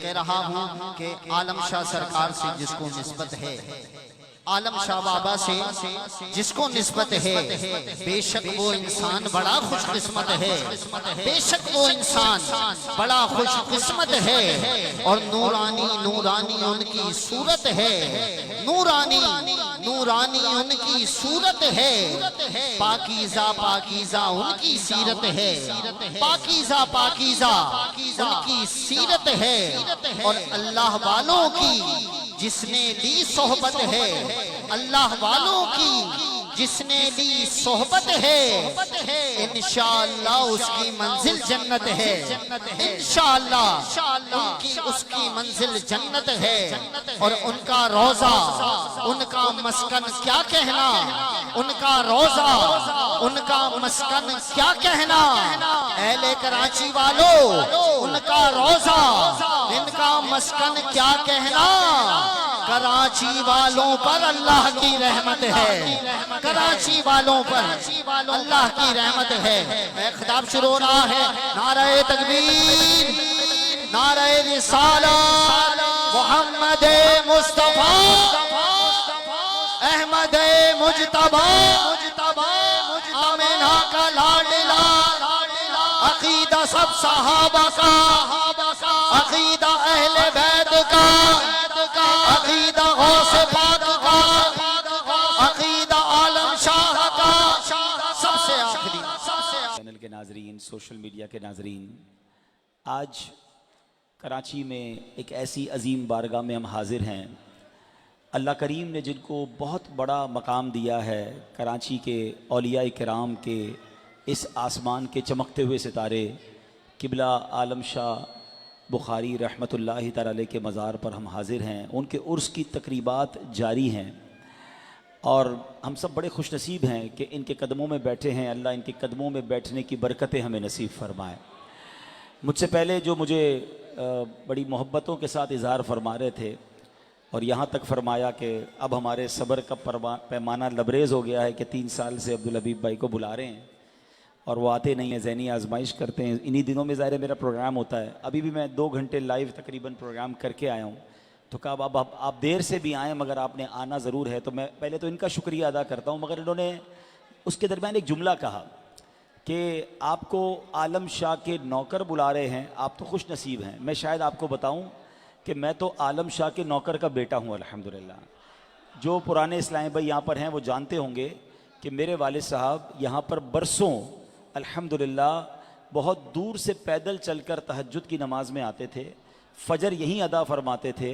कह रहा हूँ कि आलम शाह सरकार से जिसको निस्बत है, आलम शाह बाबा से जिसको निस्बत है, बेशक वो इंसान बड़ा खुशकिस्मत है, बेशक वो इंसान बड़ा खुशकिस्मत है। और नूरानी नूरानी उनकी सूरत है, नूरानी नूरानी उनकी सूरत है, पाकीज़ा पाकीज़ा उनकी सीरत है, पाकीज़ा पाकीज़ा उनकी सीरत है। और अल्लाह वालों की जिसने ली सोहबत है, अल्लाह वालों की जिसने ली सोहबत है, इंशाअल्लाह उसकी मंजिल जन्नत है, इंशाअल्लाह उसकी मंजिल जन्नत है। और उनका रोजा, उनका मस्कन क्या कहना, उनका रोजा, उनका मस्कन क्या कहना। अहले कराची वालों, उनका रोजा, इनका मस्कन क्या कहना। कराची वालों पर अल्लाह की रहमत है, कराची वालों पर अल्लाह की रहमत है। खिताब शुरू हो रहा है, नारे तकबीर, नारे रिसालत, मोहम्मद मुस्तफा, अहमद मुजतबा, आमिना का लाडला, अकीदा सब सहाबा का, अकीदा अहले बैत का, अकीदा गौसे पाक का, अकीदा आलम शाह का, सबसे आखिरी। चैनल के नाजरीन, सोशल मीडिया के नाजरीन, आज कराची में एक ऐसी अजीम बारगाह में हम हाजिर हैं। अल्लाह करीम ने जिनको बहुत बड़ा मकाम दिया है, कराची के औलिया किराम के इस आसमान के चमकते हुए सितारे किबला आलम शाह बुखारी रहमतुल्लाहि तआला अलैह के मज़ार पर हम हाजिर हैं। उनके उर्स की तकरीबात जारी हैं और हम सब बड़े खुश नसीब हैं कि इनके कदमों में बैठे हैं। अल्लाह इनके कदमों में बैठने की बरकतें हमें नसीब फरमाए। मुझसे पहले जो मुझे बड़ी मोहब्बतों के साथ इज़हार फरमा रहे थे और यहाँ तक फरमाया कि अब हमारे सब्र का पैमाना लबरेज़ हो गया है कि 3 साल से अब्दुल हबीब भाई को बुला रहे हैं और वो आते नहीं हैं, ज़हनी आजमाइश करते हैं। इन्हीं दिनों में ज़ाहिर मेरा प्रोग्राम होता है। अभी भी मैं 2 घंटे लाइव तकरीबन प्रोग्राम करके आया हूँ। तो कहा अब आप देर से भी आएँ मगर आपने आना ज़रूर है। तो मैं पहले तो इनका शुक्रिया अदा करता हूँ, मगर इन्होंने उसके दरमियान एक जुमला कहा कि आपको आलम शाह के नौकर बुला रहे हैं, आप तो खुश नसीब हैं। मैं शायद आपको बताऊँ कि मैं तो आलम शाह के नौकर का बेटा हूँ अल्हम्दुलिल्लाह। जो पुराने इस्लामी भाई यहाँ पर हैं वो जानते होंगे कि मेरे वालिद साहब यहाँ पर बरसों अल्हम्दुलिल्लाह बहुत दूर से पैदल चलकर तहज्जुद की नमाज़ में आते थे, फ़जर यहीं अदा फरमाते थे।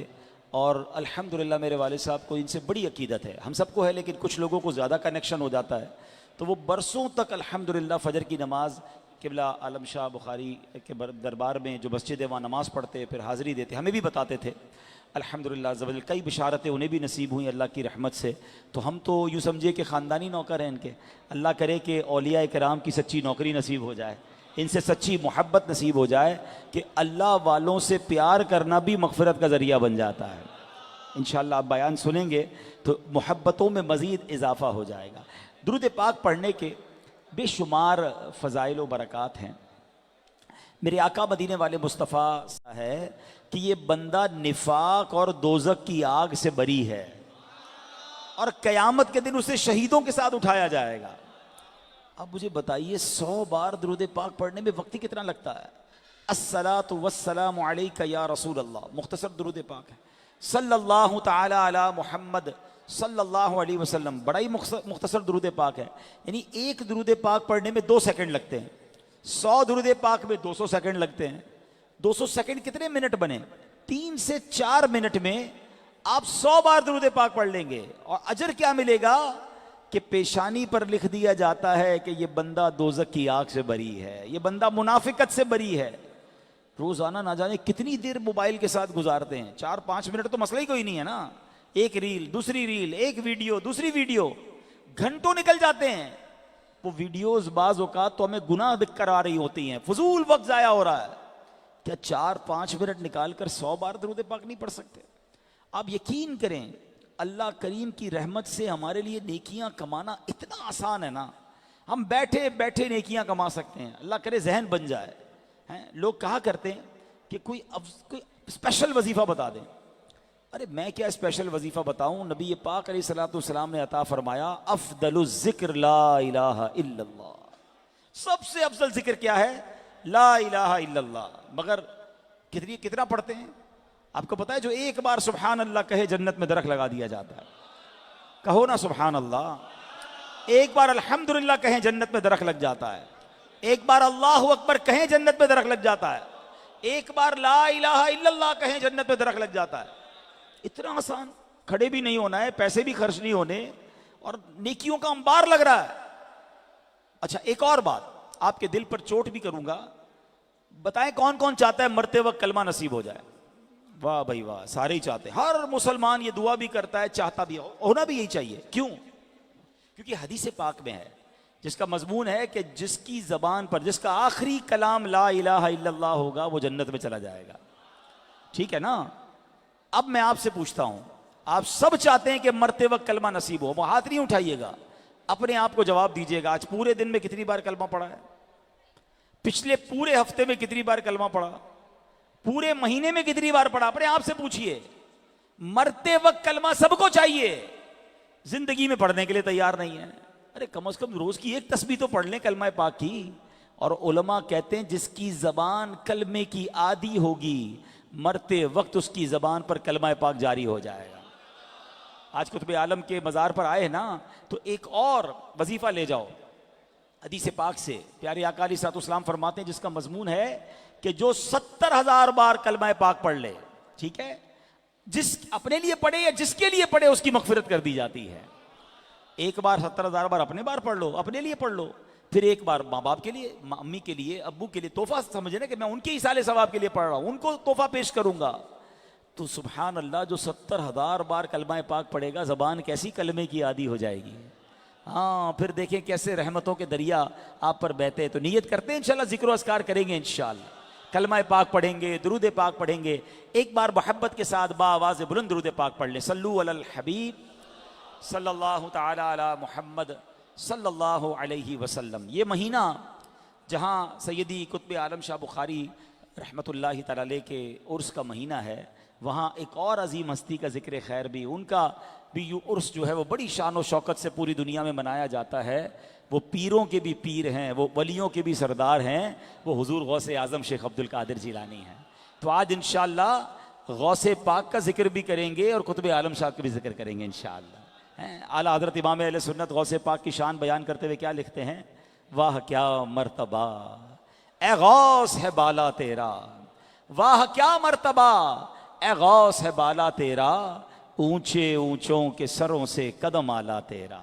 और अल्हम्दुलिल्लाह मेरे वालिद साहब को इनसे बड़ी अकीदत है, हम सबको है लेकिन कुछ लोगों को ज़्यादा कनेक्शन हो जाता है। तो वो बरसों तक अल्हम्दुलिल्लाह फ़जर की नमाज़ किबला आलम शाह बुखारी के दरबार में जो मस्जिद है वहाँ नमाज़ पढ़ते, फिर हाज़िरी देते, हमें भी बताते थे। अल्हम्दुलिल्लाह ज़बल कई बिशारतें उन्हें भी नसीब हुई अल्लाह की रहमत से। तो हम तो यूँ समझिए कि ख़ानदानी नौकर हैं इनके। अल्लाह करे कि औलिया किराम की सच्ची नौकरी नसीब हो जाए, इनसे सच्ची मोहब्बत नसीब हो जाए कि अल्लाह वालों से प्यार करना भी मग़फ़िरत का ज़रिया बन जाता है। इंशाअल्लाह आप बयान सुनेंगे तो मोहब्बतों में मज़ीद इजाफ़ा हो जाएगा। दुरूद पाक पढ़ने के बेशुमार फ़ज़ाइल व बरक़ात हैं। मेरे आका मदीने वाले मुस्तफ़ा है कि ये बंदा निफाक और दोज़ख की आग से बरी है और क़यामत के दिन उसे शहीदों के साथ उठाया जाएगा। अब मुझे बताइए 100 बार दुरूद पाक पढ़ने में वक्त कितना लगता है? अस्सलातु वस्सलामु अलैका या रसूल अल्लाह, मुख्तसर दुरूद पाक है। सल्लल्लाहु तआला अला मुहम्मद सल्लल्लाहु अलैहि वसल्लम, बड़ा ही मुख्तसर दुरूद पाक है। यानी एक दुरूद पाक पढ़ने में 2 सेकंड लगते हैं, 100 दुरूद पाक में 200 सेकंड लगते हैं। 200 सेकंड कितने मिनट बने? 3 से 4 मिनट में आप 100 बार दुरूद पाक पढ़ लेंगे। और अजर क्या मिलेगा कि पेशानी पर लिख दिया जाता है कि ये बंदा दोज़ख की आग से बरी है, ये बंदा मुनाफिकत से बरी है। रोजाना ना जाने कितनी देर मोबाइल के साथ गुजारते हैं, 4-5 मिनट तो मसला ही कोई नहीं है ना। एक रील, दूसरी रील, एक वीडियो, दूसरी वीडियो, घंटों निकल जाते हैं। वो वीडियोस बाज़ औक़ात तो हमें गुनाह करा रही होती हैं, फजूल वक्त ज़ाया हो रहा है। क्या 4-5 मिनट निकाल कर 100 बार दुरूद पाक नहीं पढ़ सकते? आप यकीन करें अल्लाह करीम की रहमत से हमारे लिए नेकियां कमाना इतना आसान है ना, हम बैठे बैठे नेकियां कमा सकते हैं। अल्लाह करे जहन बन जाए। हैं लोग कहा करते हैं कि कोई स्पेशल वजीफा बता दें। अरे मैं क्या स्पेशल वजीफा बताऊं, नबी पाक अलैहिस्सलाम ने अता फरमाया अफदलु जिक्र ला इलाहा इल्लल्लाह, सबसे अफजल जिक्र क्या है? ला इलाहा इल्लल्लाह। मगर कितना पढ़ते हैं आपको पता है? जो एक बार सुभान अल्लाह कहे जन्नत में दरख्त लगा दिया जाता है। कहो ना सुभान अल्लाह। एक बार अल्हम्दुलिल्लाह कहें जन्नत में दरख्त लग जाता है। एक बार अल्लाहु अकबर कहें जन्नत में दरख्त लग जाता है। एक बार ला इलाहा इल्लल्लाह कहें जन्नत में दरख्त लग जाता है। इतना आसान, खड़े भी नहीं होना है, पैसे भी खर्च नहीं होने, और नेकियों का अंबार लग रहा है। अच्छा एक और बात, आपके दिल पर चोट भी करूंगा, बताएं कौन कौन चाहता है मरते वक्त कलमा नसीब हो जाए? वाह भाई वाह, सारे ही चाहते हैं। हर मुसलमान ये दुआ भी करता है, चाहता भी, होना भी यही चाहिए। क्यों? क्योंकि हदीस पाक में है जिसका मजमून है कि जिसकी जबान पर जिसका आखिरी कलाम ला इलाहा इल्लल्लाह होगा वो जन्नत में चला जाएगा। ठीक है ना? अब मैं आपसे पूछता हूं, आप सब चाहते हैं कि मरते वक्त कलमा नसीब हो, वो हाथ नहीं उठाइएगा, अपने आप को जवाब दीजिएगा। आज पूरे दिन में कितनी बार कलमा पढ़ा है? पिछले पूरे हफ्ते में कितनी बार कलमा पढ़ा? पूरे महीने में कितनी बार पढ़ा? अपने आप से पूछिए। मरते वक्त कलमा सबको चाहिए, जिंदगी में पढ़ने के लिए तैयार नहीं है। अरे कम से कम रोज की एक तस्बीह तो पढ़ लें कलमा पाक की। और उलमा कहते हैं जिसकी जबान कलमे की आदी होगी, मरते वक्त उसकी जबान पर कलमा पाक जारी हो जाएगा। आज कुतुब आलम के मज़ार पर आए ना, तो एक और वजीफा ले जाओ हदीस पाक से। प्यारे आका अलैहिस्सलाम फरमाते हैं जिसका मजमून है कि जो 70,000 बार कलमा पाक पढ़ ले, ठीक है, जिस अपने लिए पढ़े या जिसके लिए पढ़े उसकी मगफिरत कर दी जाती है। एक बार 70,000 बार अपने बार पढ़ लो, अपने लिए पढ़ लो, फिर एक बार माँ बाप के लिए, अम्मी के लिए, अब्बू के लिए, तोहफा समझे ना कि मैं उनके इसाले सवाब के लिए पढ़ रहा हूं, उनको तोहफा पेश करूंगा। तो सुभान अल्लाह, जो 70,000 बार कलमा पाक पढ़ेगा, जबान कैसी कलमे की आदी हो जाएगी। हाँ, फिर देखें कैसे रहमतों के दरिया आप पर बहते हैं। तो नियत करते हैं इंशाल्लाह जिक्र अस्कार करेंगे, इंशाल्लाह कलमा पाक पढ़ेंगे, दुरूद पाक पढ़ेंगे। एक बार मोहब्बत के साथ बाआवाज़ बुलंद दुरूद पाक पढ़ लें। सल्लु अलल हबीब सल्लल्लाहु ताला अला मुहम्मद सल्लल्लाहु अलैहि वसल्लम। ये महीना जहाँ सैयदी कुतुब आलम शाह बुखारी रहमतुल्लाहि तआला अलैह के उर्स का महीना है, वहाँ एक और अजीम हस्ती का जिक्र खैर भी, उनका भी ये उर्स जो है वो बड़ी शान और शौकत से पूरी दुनिया में मनाया जाता है। वो पीरों के भी पीर हैं, वो वलियों के भी सरदार हैं, वो हुजूर गौसे आज़म शेख अब्दुल कादिर जिलानी हैं। तो आज इंशाअल्लाह गौसे पाक का जिक्र भी करेंगे और कुतुब आलम शाह का भी जिक्र करेंगे इंशाअल्लाह। आला हज़रत इमाम अहले सुन्नत गौसे पाक की शान बयान करते हुए क्या लिखते हैं? वाह क्या मर्तबा ए गौस है बाला तेरा, वाह क्या मर्तबा ए गौस है बाला तेरा, ऊंचे ऊंचों के सरों से कदम आला तेरा,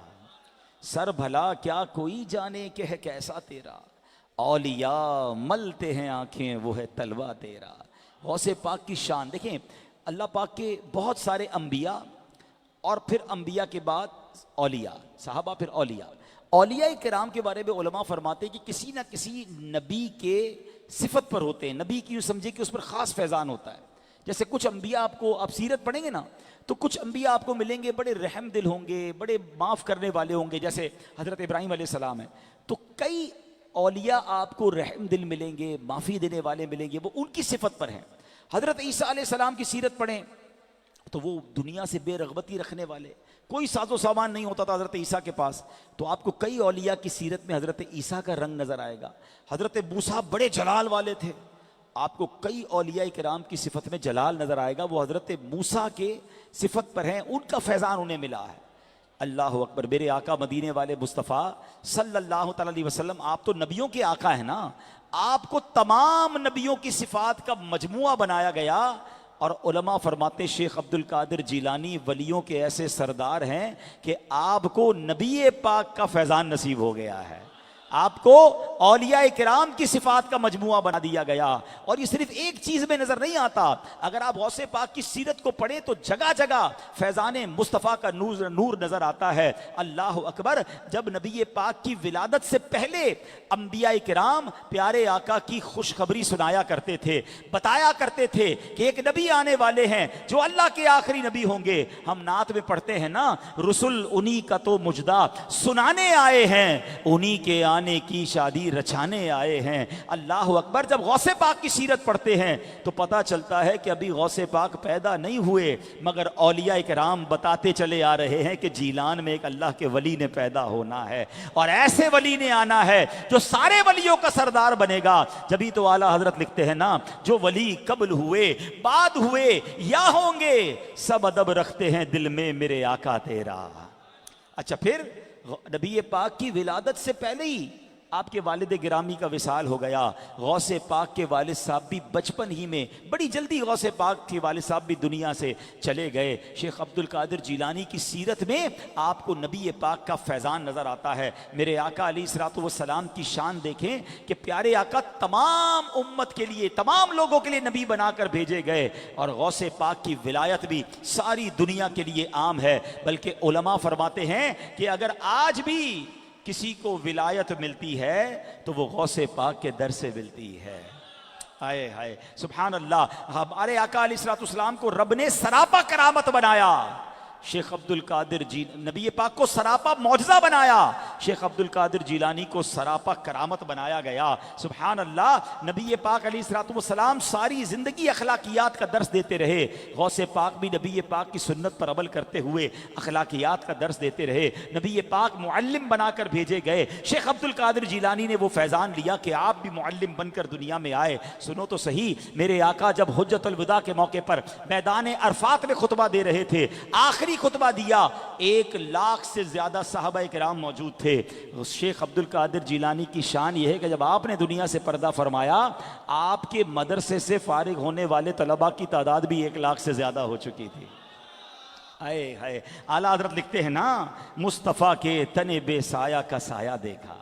सर भला क्या कोई जाने के है कैसा तेरा, औलिया मलते हैं आंखें वो है तलवा तेरा। गौसे पाक की शान देखें। अल्लाह पाक के बहुत सारे अंबिया और फिर अंबिया के बाद औलिया, साहबा, फिर औलिया। औलिया किराम के बारे में उलमा फरमाते हैं कि किसी ना किसी नबी के सिफत पर होते हैं। नबी की यूँ समझे कि उस पर ख़ास फैज़ान होता है। जैसे कुछ अंबिया आपको, आप सीरत पढ़ेंगे ना, तो कुछ अंबिया आपको मिलेंगे बड़े रहम दिल होंगे, बड़े माफ़ करने वाले होंगे, जैसे हज़रत इब्राहीम अलैहिस्सलाम है। तो कई औलिया आपको रहम दिल मिलेंगे, माफ़ी देने वाले मिलेंगे, वो उनकी सिफत पर हैं। हज़रत ईसा अलैहिस्सलाम की सीरत पढ़ें तो वो दुनिया से बेरग़बती रखने वाले, कोई साजो सामान नहीं होता था हज़रत ईसा के पास। तो आपको कई औलिया की सीरत में हज़रत ईसा का रंग नज़र आएगा। हज़रत मूसा बड़े जलाल वाले थे, आपको कई औलिया किराम की सिफत में जलाल नज़र आएगा, वो हज़रत मूसा के सिफत पर हैं, उनका फैज़ान उन्हें मिला है। अल्लाह अकबर। मेरे आका मदीने वाले मुस्तफ़ा सल्लल्लाहु अलैहि वसल्लम, आप तो नबियों के आका है ना, आपको तमाम नबियों की सिफात का मजमुआ बनाया गया। और उलमा फरमाते शेख अब्दुल कादिर जिलानी वलियों के ऐसे सरदार हैं कि आपको नबी पाक का फैज़ान नसीब हो गया है, आपको औलिया किराम की सिफात का मजमुआ बना दिया गया। और ये सिर्फ एक चीज़ में नज़र नहीं आता, अगर आप गौसे पाक की सीरत को पढ़ें तो जगह जगह फैज़ान मुस्तफ़ा का नूर नज़र आता है। अल्लाह अकबर। जब नबी पाक की विलादत से पहले अंबिया किराम प्यारे आका की खुशखबरी सुनाया करते थे, बताया करते थे कि एक नबी आने वाले हैं जो अल्लाह के आखिरी नबी होंगे। हम नात में पढ़ते हैं ना, रसुल उन्हीं का तो मुजदा सुनाने आए हैं, उन्हीं के दीवाने की शादी रचाने आए हैं। अल्लाह अकबर। जब गौसे पाक की सीरत पढ़ते हैं तो पता चलता है कि अभी गौसे पाक पैदा नहीं हुए, मगर औलिया इकराम बताते चले आ रहे हैं कि जीलान में एक अल्लाह के वली ने पैदा होना है और ऐसे वली ने आना है जो सारे वलियों का सरदार बनेगा। जभी तो आला हजरत लिखते हैं ना, जो वली कबल हुए बाद हुए या होंगे, सब अदब रखते हैं दिल में मेरे आका तेरा। अच्छा, फिर नबी पाक की विलादत से पहले ही आपके वालिद गिरामी का विसाल हो गया। गौसे पाक के वालिद साहब भी बचपन ही में, बड़ी जल्दी गौसे पाक के वालिद साहब भी दुनिया से चले गए। शेख अब्दुल कादिर जीलानी की सीरत में आपको नबी पाक का फैज़ान नज़र आता है। मेरे आका अलैहिस्सलातु वस्सलाम की शान देखें कि प्यारे आका तमाम उम्मत के लिए, तमाम लोगों के लिए नबी बनाकर भेजे गए और गौसे पाक की विलायत भी सारी दुनिया के लिए आम है। बल्कि उलमा फरमाते हैं कि अगर आज भी किसी को विलायत मिलती है तो वो गौसे पाक के दर से मिलती है। हाय हाय सुभान अल्लाह। हमारे आका अलैहिस्सलातु वस्सलाम को रब ने सरापा करामत बनाया। शेख अब्दुल कादिर जी, नबी पाक को सरापा मौजज़ा बनाया, शेख अब्दुल कादिर जीलानी को सरापा करामत बनाया गया। सुभान अल्लाह। नबी पाक अलैहिस्सलातु वस्सलाम सारी ज़िंदगी अखलाकियात का दर्स देते रहे। गौसे पाक भी नबी पाक की सुन्नत पर अमल करते हुए अखलाकियात का दर्स देते रहे। नबी पाक मुअल्लिम बनाकर भेजे गए। शेख अब्दुल कादिर जीलानी ने वो फैज़ान लिया कि आप भी मुअल्लिम बनकर दुनिया में आए। सुनो तो सही, मेरे आका जब हुज्जतुल विदा के मौके पर मैदान अरफात में खुतबा दे रहे थे, आखिरी खुतबा दिया, 1 लाख से ज्यादा साहबा किराम मौजूद थे। शेख अब्दुल कादिर जीलानी की शान यह है कि जब आपने दुनिया से पर्दा फरमाया, आपके मदरसे से फारिग होने वाले तलबा की तादाद भी 1 लाख से ज्यादा हो चुकी थी। हाय हाय। आला हज़रत लिखते हैं ना, मुस्तफ़ा के तने बेसाया का साया देखा।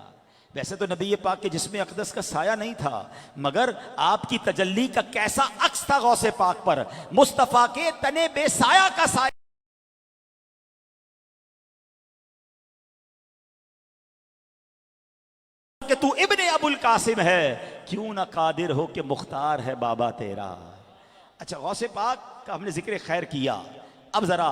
वैसे तो नबी पाक के जिस्म अक़दस का साया नहीं था, मगर आपकी तजल्ली का कैसा अक्स था गौसे पाक पर। मुस्तफ़ा के तने बेसाया का साया कि तू इब्ने अबुल कासिम है, क्यों ना कादिर हो कि मुख्तार है बाबा तेरा। अच्छा, गौसे पाक का हमने जिक्र खैर किया। अब जरा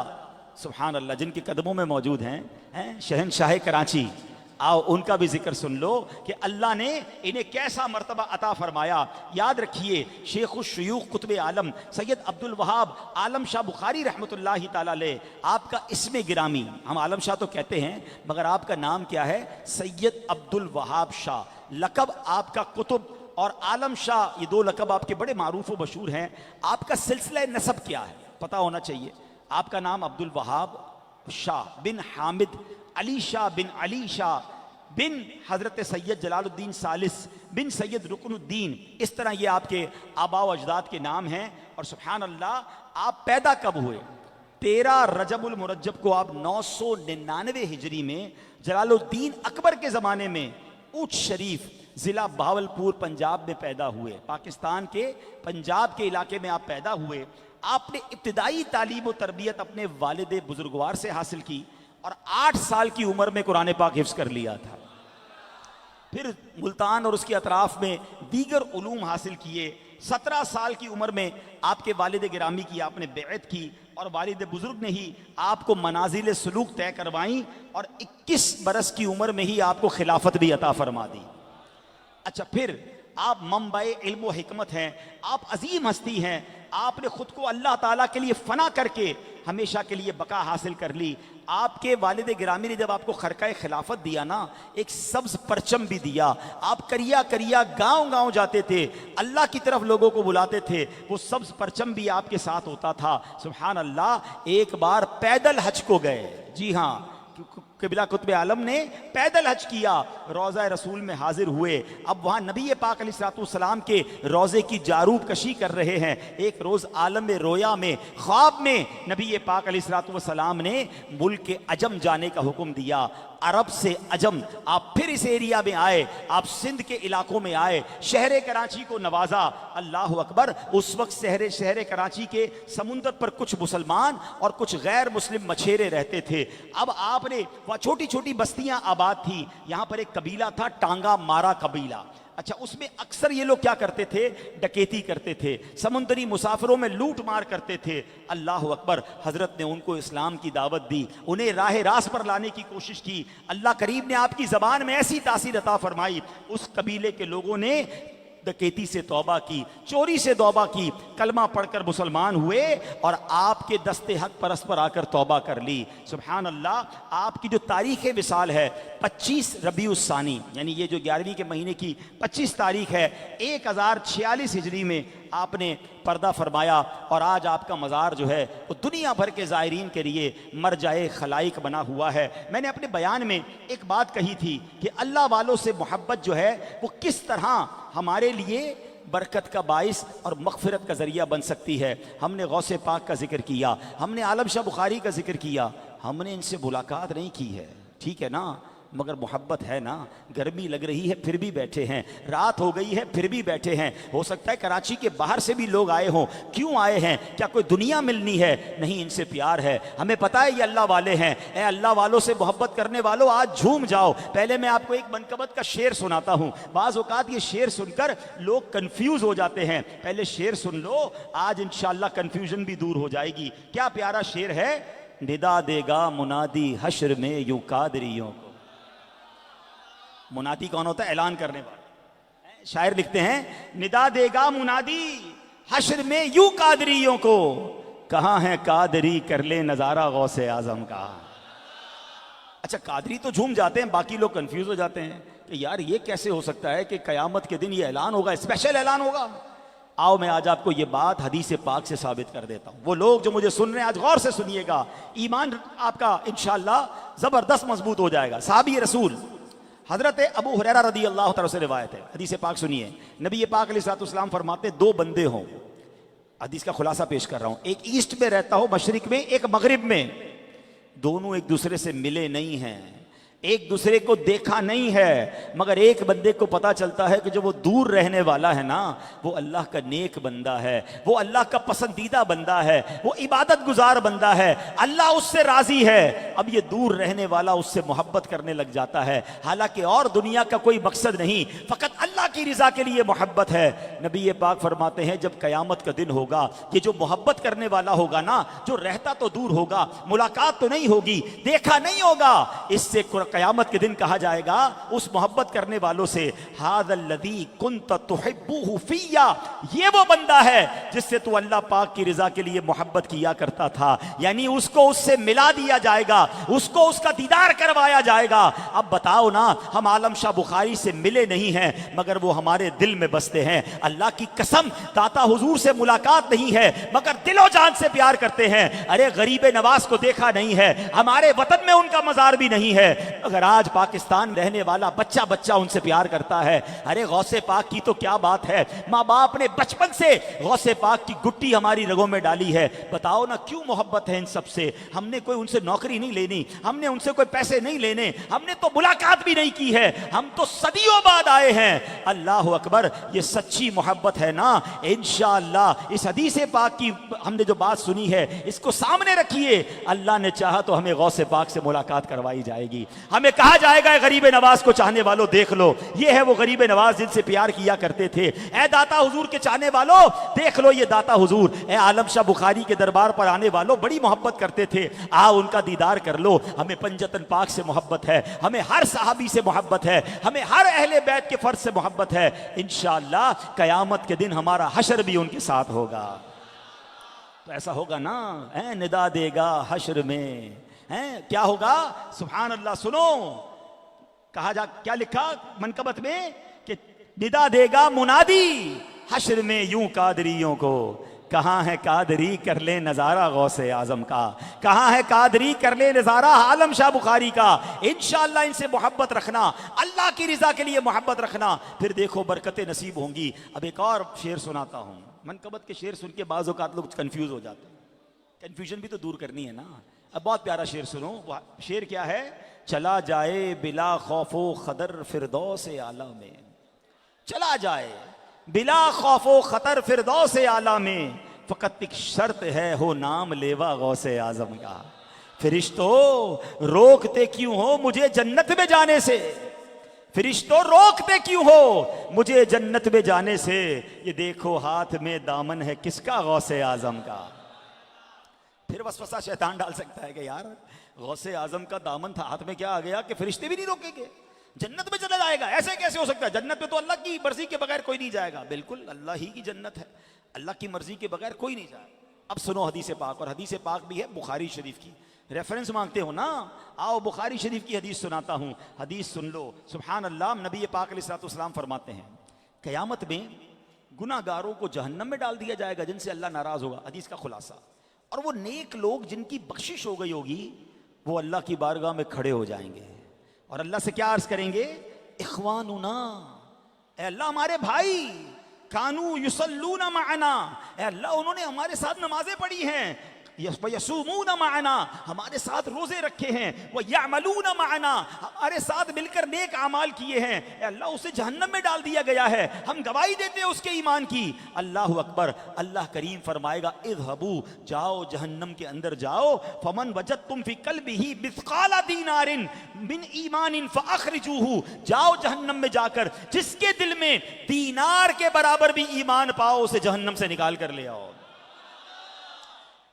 सुभान अल्लाह, जिनके कदमों में मौजूद हैं शहनशाह कराची, आओ उनका भी जिक्र सुन लो कि अल्लाह ने इन्हें कैसा मर्तबा अता फरमाया। याद रखिए, शेखुश्शयूख कुतुब आलम सैयद अब्दुल वहाब आलम शाह बुखारी रहमतुल्लाहि ताला अलैह, आपका इसमें गिरामी, हम आलम शाह तो कहते हैं मगर आपका नाम क्या है? सैयद अब्दुल वहाब शाह। लकब आपका कुतुब और आलम शाह, ये 2 लकब आपके बड़े मारूफ व मशहूर हैं। आपका सिलसिला नसब क्या है पता होना चाहिए। आपका नाम अब्दुल वहाब शाह बिन हामिद अली शाह बिन अली शाह बिन हज़रत सैयद जलालुद्दीन सालिस बिन सैयद रुकनुद्दीन, इस तरह ये आपके आबा व अजदाद के नाम हैं। और सुभान अल्लाह, आप पैदा कब हुए? 13 रजबुल मुरज्जब को आप 999 हिजरी में जलालुद्दीन अकबर के ज़माने में ऊंच शरीफ ज़िला बहावलपुर पंजाब में पैदा हुए। पाकिस्तान के पंजाब के इलाके में आप पैदा हुए। आपने इब्तिदाई तालीम व तरबियत अपने वालिद बुजुर्गवार से हासिल की और 8 साल की उम्र में कुरान पाक हिफ्ज़ कर लिया था। फिर मुल्तान और उसके अतराफ में दीगर उलूम हासिल किए। 17 साल की उम्र में आपके वालिद गिरामी की आपने बेअत की और वालिद बुजुर्ग ने ही आपको मनाजिल सलूक तय करवाई और 21 बरस की उम्र में ही आपको खिलाफत भी अता फरमा दी। अच्छा, फिर आप मंबाए इल्म व हिकमत हैं, आप अजीम हस्ती हैं। आपने खुद को अल्लाह ताला के लिए फना करके हमेशा के लिए बका हासिल कर ली। आपके वालिद गिरामी ने जब आपको खरका खिलाफत दिया ना, एक सब्ज परचम भी दिया। आप करिया करिया गांव गांव जाते थे, अल्लाह की तरफ लोगों को बुलाते थे, वो सब्ज परचम भी आपके साथ होता था। सुभान अल्लाह। एक बार पैदल हज को गए। जी हाँ, क़िबला कुतुब आलम ने पैदल हज किया, रोज़ा रसूल में हाजिर हुए। अब वहाँ नबी पाक अलैहिस्सलाम के रोज़े की जारूब कशी कर रहे हैं। एक रोज़ आलम में रोया में ख्वाब में नबी पाक अलैहिस्सलाम ने मुल्क के अजम जाने का हुक्म दिया। अरब से अजम आप फिर इस एरिया में आए, आप सिंध के इलाकों में आए, शहर कराची को नवाजा। अल्लाह अकबर। उस वक्त शहर कराची के समुंदर पर कुछ मुसलमान और कुछ गैर मुस्लिम मछेरे रहते थे। अब आपने वह छोटी छोटी बस्तियां आबाद थी। यहाँ पर एक कबीला था, टांगा मारा कबीला। अच्छा, उसमें अक्सर ये लोग क्या करते थे? डकैती करते थे, समुद्री मुसाफिरों में लूट मार करते थे। अल्लाह अकबर, हजरत ने उनको इस्लाम की दावत दी, उन्हें राह रास्त पर लाने की कोशिश की। अल्लाह करीम ने आपकी ज़बान में ऐसी तासीर अता फरमाई, उस कबीले के लोगों ने डकैती से तौबा की, चोरी से तौबा की, कलमा पढ़कर मुसलमान हुए और आपके दस्ते हक परस्पर आकर तौबा कर ली। सुभान अल्लाह, आपकी जो तारीख़ विसाल है 25 रबीउस सानी, यानी ये जो 11वीं के महीने की 25 तारीख है, 1046 हिजरी में आपने पर्दा फरमाया और आज आपका मज़ार जो है वो दुनिया भर के ज़ायरीन के लिए मरजाए खलाइक बना हुआ है। मैंने अपने बयान में एक बात कही थी कि अल्लाह वालों से मोहब्बत जो है वो किस तरह हमारे लिए बरकत का बाइस और मग़फ़िरत का ज़रिया बन सकती है। हमने गौसे पाक का जिक्र किया, हमने आलम शाह बुखारी का जिक्र किया, हमने इनसे मुलाकात नहीं की है, ठीक है ना, मगर मोहब्बत है ना। गर्मी लग रही है फिर भी बैठे हैं, रात हो गई है फिर भी बैठे हैं। हो सकता है कराची के बाहर से भी लोग आए हों। क्यों आए हैं? क्या कोई दुनिया मिलनी है? नहीं, इनसे प्यार है। हमें पता है ये अल्लाह वाले हैं। ए अल्लाह वालों से मोहब्बत करने वालों, आज झूम जाओ। पहले मैं आपको एक मनकबत का शेर सुनाता हूँ। बाज़ औक़ात ये शेर सुनकर लोग कन्फ्यूज़ हो जाते हैं। पहले शेर सुन लो, आज इंशाअल्लाह कन्फ्यूजन भी दूर हो जाएगी। क्या प्यारा शेर है। निदा देगा मुनादी हश्र में यूं कादरियों को। मुनादी कौन होता है? ऐलान करने वाला। शायर लिखते हैं, निदा देगा मुनादी हश्र में यूं कादरियों को, कहाँ है कादरी कर ले नजारा गौसे आजम का। अच्छा, कादरी तो झूम जाते हैं, बाकी लोग कंफ्यूज हो जाते हैं कि यार ये कैसे हो सकता है कि कयामत के दिन ये ऐलान होगा, स्पेशल ऐलान होगा। आओ मैं आज आपको ये बात हदीस पाक से साबित कर देता हूँ। वो लोग जो मुझे सुन रहे हैं आज गौर से सुनिएगा, ईमान आपका इंशाअल्लाह जबरदस्त मजबूत हो जाएगा। साहबी रसूल हजरत अबू हुरैरा रदी अल्लाह तआला से रिवायत है, हदीस पाक सुनिए। नबी पाक अलैहिस्सलाम फरमाते, दो बंदे हों, हदीस का खुलासा पेश कर रहा हूं, एक ईस्ट में रहता हो, मशरिक में, एक मगरिब में, दोनों एक दूसरे से मिले नहीं हैं, एक दूसरे को देखा नहीं है, मगर एक बंदे को पता चलता है कि जो वो दूर रहने वाला है ना, वो अल्लाह का नेक बंदा है, वो अल्लाह का पसंदीदा बंदा है, वो इबादत गुजार बंदा है, अल्लाह उससे राजी है। अब ये दूर रहने वाला उससे मोहब्बत करने लग जाता है, हालांकि और दुनिया का कोई मकसद नहीं, फ़कत अल्लाह की रज़ा के लिए मोहब्बत है। नबी ये पाक फरमाते हैं, जब क़यामत का दिन होगा, ये जो मोहब्बत करने वाला होगा ना, जो रहता तो दूर होगा, मुलाकात तो नहीं होगी, देखा नहीं होगा, इससे क़यामत के दिन कहा जाएगा उस मोहब्बत करने वालों से, हाज़ल्लज़ी कुन्त तुहिब्बुहु फ़िय्या, ये वो बंदा है जिससे तू अल्लाह पाक की रज़ा के लिए मोहब्बत किया करता था। यानी उसको उससे मिला दिया जाएगा, उसको उसका दीदार करवाया जाएगा। अब बताओ ना, हम आलम शाह बुखारी से मिले नहीं हैं, मगर वो हमारे दिल में बसते हैं। अल्लाह की कसम, दाता हुजूर से मुलाकात नहीं है, मगर दिलो जान से प्यार करते हैं। अरे गरीब नवाज को देखा नहीं है, हमारे वतन में उनका मज़ार भी नहीं है, अगर आज पाकिस्तान रहने वाला बच्चा बच्चा उनसे प्यार करता है। अरे गौसे पाक की तो क्या बात है, माँ बाप ने बचपन से गौसे पाक की गुट्टी हमारी रगों में डाली है। बताओ ना क्यों मोहब्बत है इन सब से। हमने कोई उनसे नौकरी नहीं लेनी, हमने उनसे कोई पैसे नहीं लेने, हमने तो मुलाकात भी नहीं की है, हम तो सदियों बाद आए हैं। अल्लाह अकबर, ये सच्ची मोहब्बत है ना। इंशाअल्लाह इस हदीस पाक की हमने जो बात सुनी है, इसको सामने रखिए, अल्लाह ने चाहा तो हमें गौसे पाक से मुलाकात करवाई जाएगी। हमें कहा जाएगा, गरीब नवाज को चाहने वालों देख लो, ये है वो गरीब नवाज जिनसे प्यार किया करते थे। ए दाता हुजूर के चाहने वालों देख लो, ये दाता हुजूर। ए आलम शाह बुखारी के दरबार पर आने वालों बड़ी मोहब्बत करते थे, आओ उनका दीदार कर लो। हमें पंजतन पाक से मोहब्बत है, हमें हर सहाबी से मोहब्बत है, हमें हर अहले बैत के फर्ज से मोहब्बत है। इंशाअल्लाह कयामत के दिन हमारा हशर भी उनके साथ होगा। तो ऐसा होगा ना, निदा देगा हशर में, क्या होगा? सुभान अल्लाह। सुनो, कहा जा, क्या लिखा मनकबत में कि निदा देगा मुनादी हश्र में यूं कादरियों को, कहाँ है कादरी कर ले नजारा गौसे आजम का, कहाँ है कादरी कर ले नजारा आलम शाह बुखारी का। इंशाअल्लाह इनसे मोहब्बत रखना, अल्लाह की रजा के लिए मोहब्बत रखना, फिर देखो बरकतें नसीब होंगी। अब एक और शेर सुनाता हूँ। मनकबत के शेर सुन के बाज़ औक़ात लोग कंफ्यूज हो जाते हैं, कंफ्यूजन भी तो दूर करनी है ना। अब बहुत प्यारा शेर सुनो। शेर क्या है? चला जाए बिला खौफो खदर फिरदौस आला में, चला जाए बिला खौफो खतर फिरदौस आला में, फकत एक शर्त है हो नाम लेवा गौसे आजम का। फरिश्तो रोकते क्यों हो मुझे जन्नत में जाने से, फरिश्तों रोकते क्यों हो मुझे जन्नत में जाने से, ये देखो हाथ में दामन है किसका, गौसे आजम का। फिर वसवसा शैतान डाल सकता है कि यार गौसे आजम का दामन था, हाथ में क्या आ गया कि फरिश्ते भी नहीं रोकेंगे, जन्नत में चला जाएगा, ऐसे कैसे हो सकता है? जन्नत में तो अल्लाह की मर्जी के बगैर कोई नहीं जाएगा। बिल्कुल अल्लाह ही की जन्नत है, अल्लाह की मर्जी के बगैर कोई नहीं जाएगा। अब सुनो हदीस पाक, और हदीस पाक भी है बुखारी शरीफ की। रेफरेंस मांगते हो ना, आओ बुखारी शरीफ की हदीस सुनाता हूं, हदीस सुन लो। सुभान अल्लाह, नबी पाक अलैहिस्सलाम फरमाते हैं क़यामत में गुनाहगारों को जहन्नम में डाल दिया जाएगा जिनसे अल्लाह नाराज होगा। हदीस का खुलासा, और वो नेक लोग जिनकी बख्शिश हो गई होगी वो अल्लाह की बारगाह में खड़े हो जाएंगे और अल्लाह से क्या अर्ज करेंगे, इख्वानुना, ए अल्लाह हमारे भाई, कानू युसल्लूना माना, ए अल्लाह उन्होंने हमारे साथ नमाजें पढ़ी हैं, यसूमूना माना, हमारे साथ रोजे रखे हैं, वह यामलूना माना, हमारे साथ मिलकर नेक अमाल किए हैं, ए अल्लाह उसे जहन्नम में डाल दिया गया है, हम गवाही देते हैं उसके ईमान की। अल्लाह अकबर, अल्लाह करीम फरमाएगा इज़हबू, जाओ जहन्नम के अंदर जाओ, फमन वजदतुम फी कल्बिही मिस्काला दीनारिन मिन ईमानिन फअखरिजूहु, जाओ जहन्नम में जाकर जिसके दिल में दीनार के बराबर भी ईमान पाओ उसे जहन्नम से निकाल कर ले आओ।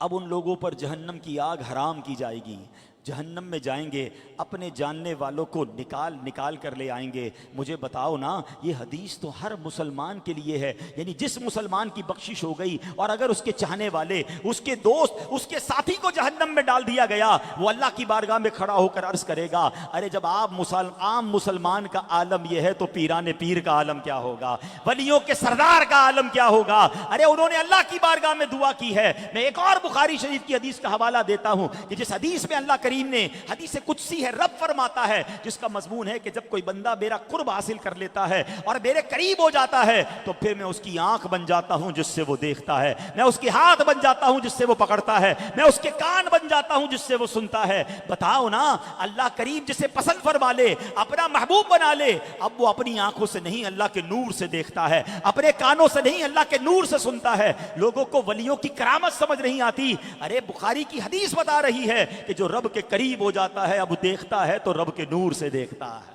अब उन लोगों पर जहन्नम की आग हराम की जाएगी, जहन्नम में जाएंगे, अपने जानने वालों को निकाल निकाल कर ले आएंगे। मुझे बताओ ना, ये हदीस तो हर मुसलमान के लिए है, यानी जिस मुसलमान की बख्शिश हो गई और अगर उसके चाहने वाले, उसके दोस्त, उसके साथी को जहन्नम में डाल दिया गया, वो अल्लाह की बारगाह में खड़ा होकर अर्ज करेगा, अरे जब आप आम मुसलमान का आलम यह है तो पीराने पीर का आलम क्या होगा, वलियों के सरदार का आलम क्या होगा। अरे उन्होंने अल्लाह की बारगाह में दुआ की है। मैं एक और बुखारी शरीफ की हदीस का हवाला देता हूं कि जिस हदीस में अल्लाह ने, हदीस कुदसी है, रब फरमाता है, जिसका मजमून है कि जब कोई बंदा मेरा कुर्ब हासिल कर लेता है और मेरे करीब हो जाता है तो फिर मैं उसकी आंख बन जाता हूं जिससे वो देखता है, मैं उसके हाथ बन जाता हूं जिससे वो पकड़ता है, मैं उसके कान बन जाता हूं जिससे वो सुनता है। बताओ ना, अल्लाह करीम जिसे पसंद फरमा ले, अपना महबूब बना ले, अब वो अपनी आंखों से नहीं अल्लाह के नूर से देखता है, अपने कानों से नहीं अल्लाह के नूर से सुनता है। लोगों को वलियों की करामत समझ नहीं आती। अरे बुखारी की हदीस बता रही है कि जो रब के करीब हो जाता है अब देखता है तो रब के नूर से देखता है।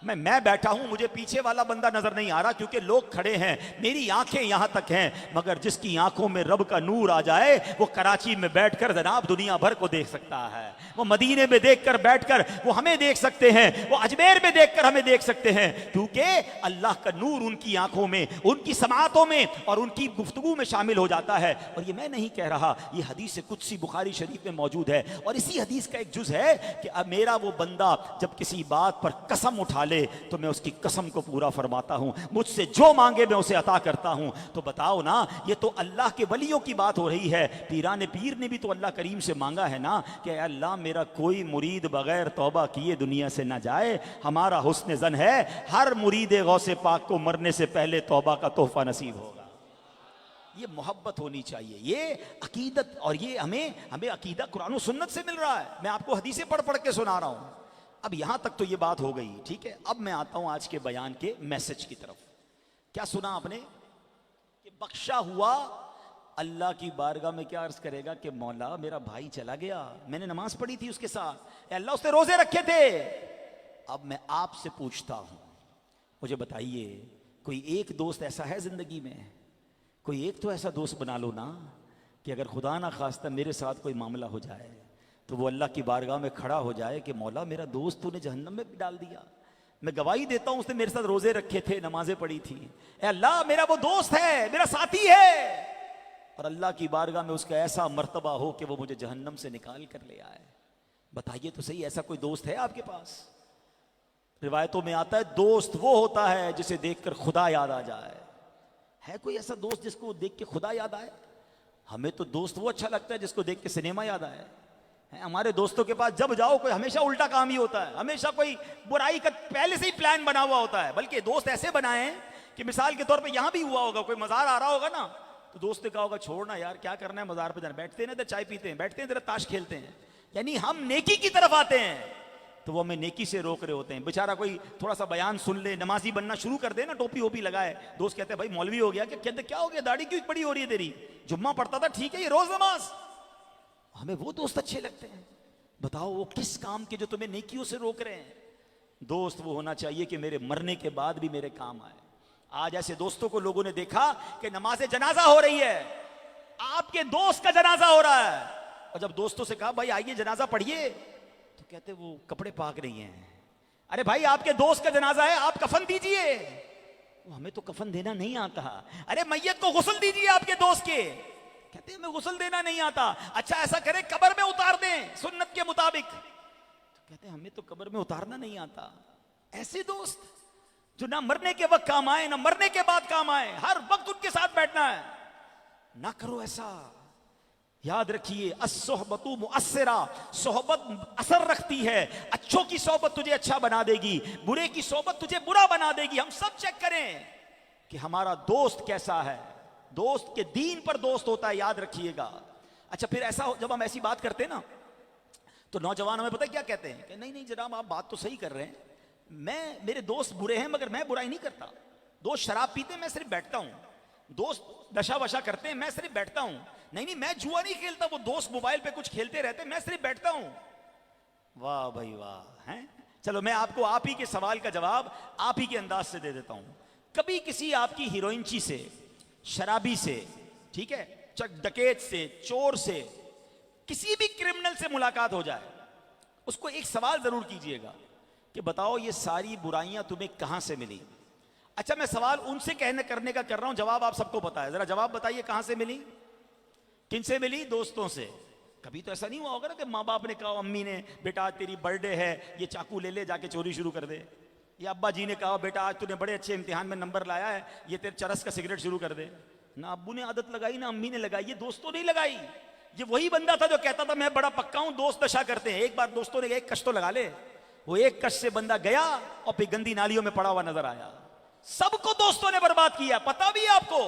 मैं बैठा हूं, मुझे पीछे वाला बंदा नजर नहीं आ रहा क्योंकि लोग खड़े हैं, मेरी आंखें यहां तक हैं, मगर जिसकी आंखों में रब का नूर आ जाए वो कराची में बैठकर जनाब दुनिया भर को देख सकता है, वो मदीने में देखकर बैठकर वो हमें देख सकते हैं, वो अजमेर में देखकर हमें देख सकते हैं, क्योंकि अल्लाह का नूर उनकी आंखों में, उनकी समातों में और उनकी गुफ्तगू में शामिल हो जाता है। और ये मैं नहीं कह रहा, ये हदीस कुदसी बुखारी शरीफ में मौजूद है और इसी हदीस का एक जुज है कि अब मेरा वो बंदा जब किसी बात पर कसम उठा तो मैं उसकी कसम को पूरा फरमाता हूं, मुझसे जो मांगे मैं उसे अता करता हूं। तो बताओ ना, ये तो अल्लाह के वलियों की बात हो रही है। पीराने पीर ने भी तो अल्लाह करीम से मांगा है ना कि अल्लाह मेरा कोई मुरीद बगैर तौबा किए दुनिया से ना जाए। हमारा हुस्न ज़न है हर मुरीद गौसे पाक को मरने से पहले तौबा का तोहफा नसीब होगा। ये मोहब्बत होनी चाहिए, ये अकीदत, और ये हमें अकीदा कुरान और सुन्नत से मिल रहा है। मैं आपको हदीसें पढ़ पढ़ के सुना रहा हूं। अब यहां तक तो ये बात हो गई, ठीक है। अब मैं आता हूं आज के बयान के मैसेज की तरफ। क्या सुना आपने कि बख्शा हुआ अल्लाह की बारगाह में क्या अर्ज करेगा कि मौला मेरा भाई चला गया, मैंने नमाज पढ़ी थी उसके साथ, अल्लाह उसने रोजे रखे थे। अब मैं आपसे पूछता हूं, मुझे बताइए कोई एक दोस्त ऐसा है जिंदगी में, कोई एक तो ऐसा दोस्त बना लो ना कि अगर खुदा ना खास्ता मेरे साथ कोई मामला हो जाए तो वो अल्लाह की बारगाह में खड़ा हो जाए कि मौला मेरा दोस्त तूने जहन्नम में डाल दिया, मैं गवाही देता हूं उसने मेरे साथ रोजे रखे थे, नमाजें पढ़ी थी, ए अल्लाह मेरा वो दोस्त है, मेरा साथी है, और अल्लाह की बारगाह में उसका ऐसा मर्तबा हो कि वो मुझे जहन्नम से निकाल कर ले आए। बताइए तो सही, ऐसा कोई दोस्त है आपके पास? रिवायतों में आता है दोस्त वो होता है जिसे देखकर खुदा याद आ जाए। है कोई ऐसा दोस्त जिसको देख के खुदा याद आए? हमें तो दोस्त वो अच्छा लगता है जिसको देख के सिनेमा याद आए। हमारे दोस्तों के पास जब जाओ कोई हमेशा उल्टा काम ही होता है, हमेशा कोई बुराई का पहले से ही प्लान बना हुआ होता है। बल्कि दोस्त ऐसे बनाए हैं कि मिसाल के तौर पे यहां भी हुआ होगा, कोई मजार आ रहा होगा ना तो दोस्त ने कहा होगा छोड़ना यार क्या करना है मजार पे जाना, बैठते हैं ना चाय पीते हैं, बैठते हैं जरा ताश खेलते हैं, यानी हम नेकी की तरफ आते हैं तो वो हमें नेकी से रोक रहे होते हैं। बेचारा कोई थोड़ा सा बयान सुन ले, नमाजी बनना शुरू कर दे ना, टोपी वोपी लगाए, दोस्त कहते हैं भाई मौलवी हो गया, कहते क्या हो गया, दाढ़ी क्यों बड़ी हो रही है तेरी, जुम्मा पढ़ता था ठीक है, ये रोज नमाज। हमें वो दोस्त अच्छे लगते हैं। बताओ वो किस काम के जो तुम्हें नेकियों से रोक रहे हैं। दोस्त वो होना चाहिए कि मेरे मरने के बाद भी मेरे काम आए। आज ऐसे दोस्तों को लोगों ने देखा कि नमाज़े जनाजा हो रही है, आपके दोस्त का जनाजा हो रहा है, और जब दोस्तों से कहा भाई आइए जनाजा पढ़िए, तो कहते वो कपड़े पाक नहीं हैं। अरे भाई आपके दोस्त का जनाजा है, आप कफन दीजिए। वो हमें तो कफन देना नहीं आता। अरे मैयत को गुस्ल दीजिए आपके दोस्त के, कहते हमें गुस्ल देना नहीं आता। अच्छा ऐसा करें कब्र में उतार दें सुन्नत के मुताबिक, तो कहते हमें तो कब्र में उतारना नहीं आता। ऐसे दोस्त जो ना मरने के वक्त काम आए ना मरने के बाद काम आए, हर वक्त उनके साथ बैठना है, ना करो ऐसा। याद रखिए अस्सोहबतु मुअस्सिरा, सोहबत असर रखती है। अच्छों की सोहबत तुझे अच्छा बना देगी, बुरे की सोहबत तुझे बुरा बना देगी। हम सब चेक करें कि हमारा दोस्त कैसा है। दोस्त के दीन पर दोस्त होता है, याद रखिएगा। अच्छा फिर ऐसा जब हम ऐसी बात करते हैं ना, तो नौजवान हमें पता है क्या कहते हैं कि नहीं नहीं जनाब आप बात तो सही कर रहे हैं, मेरे दोस्त बुरे हैं मगर मैं बुराई नहीं करता। दोस्त शराब पीते हैं मैं सिर्फ बैठता हूं, दोस्त नशा वशा करते हैं मैं सिर्फ बैठता हूं। नहीं नहीं मैं जुआ नहीं खेलता, वो दोस्त मोबाइल पे कुछ खेलते रहते हैं मैं सिर्फ बैठता हूं। वाह भाई वाह। हैं चलो मैं आपको आप ही के सवाल का जवाब आप ही के अंदाज से दे देता हूं। कभी किसी आपकी हीरोइनची से, शराबी से, ठीक है, डकैत से, चोर से, किसी भी क्रिमिनल से मुलाकात हो जाए, उसको एक सवाल जरूर कीजिएगा कि बताओ ये सारी बुराइयां तुम्हें कहां से मिली। अच्छा मैं सवाल उनसे करने का कर रहा हूं, जवाब आप सबको पता है, जरा जवाब बताइए कहां से मिली, किन से मिली? दोस्तों से। कभी तो ऐसा नहीं हुआ होगा ना कि माँ बाप ने कहा, अम्मी ने बेटा आज तेरी बर्थडे है ये चाकू ले ले जाके चोरी शुरू कर दे, या अब्बा जी ने कहा बेटा आज तूने बड़े अच्छे इम्तिहान में नंबर लाया है ये तेरे चरस का सिगरेट शुरू कर दे। ना अब्बू ने आदत लगाई ना अम्मी ने लगाई, ये दोस्तों नहीं लगाई। ये वही बंदा था जो कहता था मैं बड़ा पक्का हूं दोस्त नशा करते हैं। एक बार दोस्तों ने एक कश तो लगा ले, वो एक कश से बंदा गया और फिर गंदी नालियों में पड़ा हुआ नजर आया। सबको दोस्तों ने बर्बाद किया, पता भी है आपको,